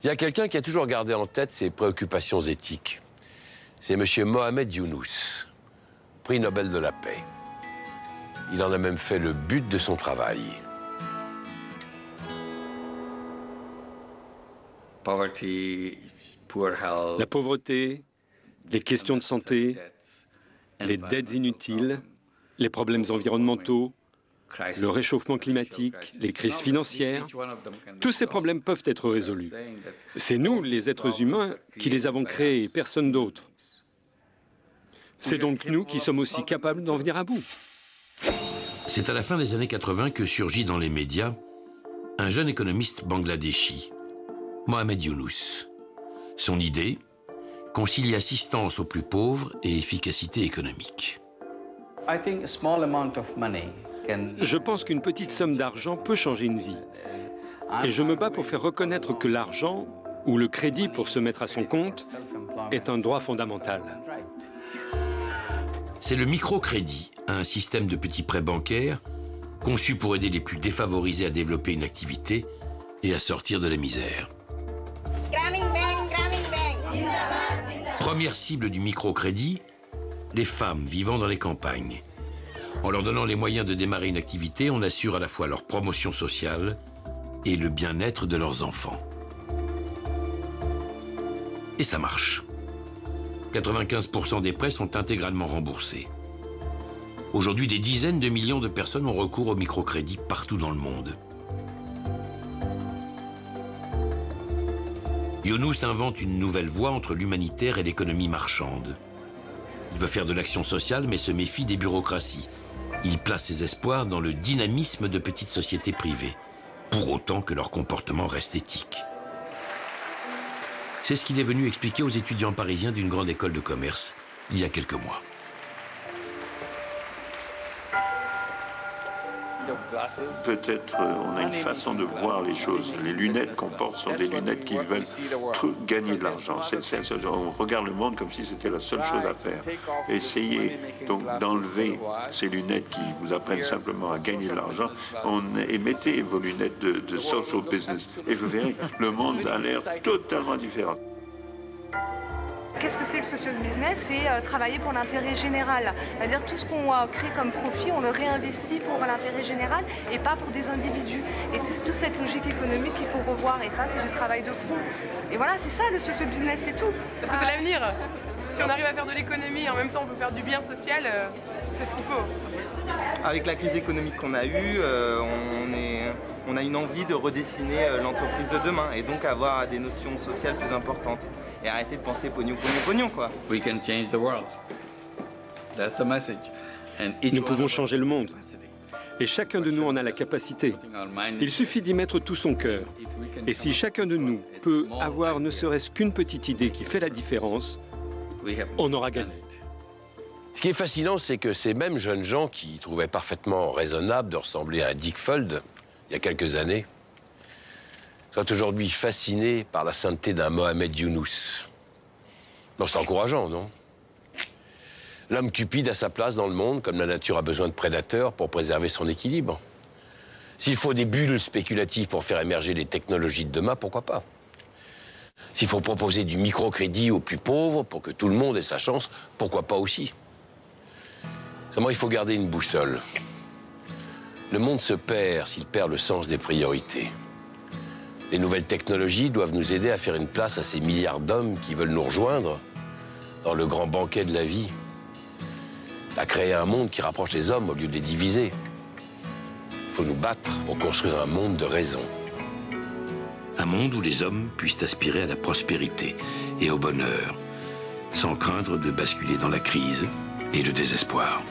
Il y a quelqu'un qui a toujours gardé en tête ses préoccupations éthiques. C'est M. Mohamed Younous, prix Nobel de la paix. Il en a même fait le but de son travail. La pauvreté, les questions de santé, les dettes inutiles, les problèmes environnementaux, le réchauffement climatique, les crises financières, tous ces problèmes peuvent être résolus. C'est nous, les êtres humains, qui les avons créés et personne d'autre. C'est donc nous qui sommes aussi capables d'en venir à bout. C'est à la fin des années 80 que surgit dans les médias un jeune économiste bangladeshi, Mohamed Younous. Son idée, concilier assistance aux plus pauvres et efficacité économique. Je pense qu'une petite somme d'argent peut changer une vie. Et je me bats pour faire reconnaître que l'argent, ou le crédit pour se mettre à son compte, est un droit fondamental. C'est le microcrédit, un système de petits prêts bancaires conçu pour aider les plus défavorisés à développer une activité et à sortir de la misère. Première cible du microcrédit, les femmes vivant dans les campagnes. En leur donnant les moyens de démarrer une activité, on assure à la fois leur promotion sociale et le bien-être de leurs enfants. Et ça marche. 95% des prêts sont intégralement remboursés. Aujourd'hui, des dizaines de millions de personnes ont recours au microcrédit partout dans le monde. Younous invente une nouvelle voie entre l'humanitaire et l'économie marchande. Il veut faire de l'action sociale, mais se méfie des bureaucraties. Il place ses espoirs dans le dynamisme de petites sociétés privées, pour autant que leur comportement reste éthique. C'est ce qu'il est venu expliquer aux étudiants parisiens d'une grande école de commerce il y a quelques mois. Peut-être on a une façon de voir les choses. Les lunettes qu'on porte sont des lunettes qui veulent gagner de l'argent. On regarde le monde comme si c'était la seule chose à faire. Essayez donc d'enlever ces lunettes qui vous apprennent simplement à gagner de l'argent et mettez vos lunettes de social business. Et vous verrez, le monde a l'air totalement différent. Qu'est-ce que c'est le social business? C'est travailler pour l'intérêt général. C'est-à-dire tout ce qu'on crée comme profit, on le réinvestit pour l'intérêt général et pas pour des individus. Et c'est toute cette logique économique qu'il faut revoir. Et ça, c'est du travail de fond. Et voilà, c'est ça le social business, c'est tout. Parce que c'est l'avenir. Si on arrive à faire de l'économie et en même temps on peut faire du bien social, c'est ce qu'il faut. Avec la crise économique qu'on a eue, on a une envie de redessiner l'entreprise de demain et donc avoir des notions sociales plus importantes. Et arrêter de penser pognon, pognon, pognon, quoi. We can change the world. That's the message. Nous pouvons changer le monde. Et chacun de nous en a la capacité. Il suffit d'y mettre tout son cœur. Et si chacun de nous peut avoir ne serait-ce qu'une petite idée qui fait la différence, on aura gagné. Ce qui est fascinant, c'est que ces mêmes jeunes gens qui trouvaient parfaitement raisonnable de ressembler à Dick Fuld, il y a quelques années, soient aujourd'hui fascinés par la sainteté d'un Mohamed Younous. Bon, c'est encourageant, non? L'homme cupide a sa place dans le monde, comme la nature a besoin de prédateurs pour préserver son équilibre. S'il faut des bulles spéculatives pour faire émerger les technologies de demain, pourquoi pas? S'il faut proposer du microcrédit aux plus pauvres pour que tout le monde ait sa chance, pourquoi pas aussi? Seulement, il faut garder une boussole. Le monde se perd s'il perd le sens des priorités. Les nouvelles technologies doivent nous aider à faire une place à ces milliards d'hommes qui veulent nous rejoindre dans le grand banquet de la vie, à créer un monde qui rapproche les hommes au lieu de les diviser. Il faut nous battre pour construire un monde de raison. Un monde où les hommes puissent aspirer à la prospérité et au bonheur, sans craindre de basculer dans la crise et le désespoir.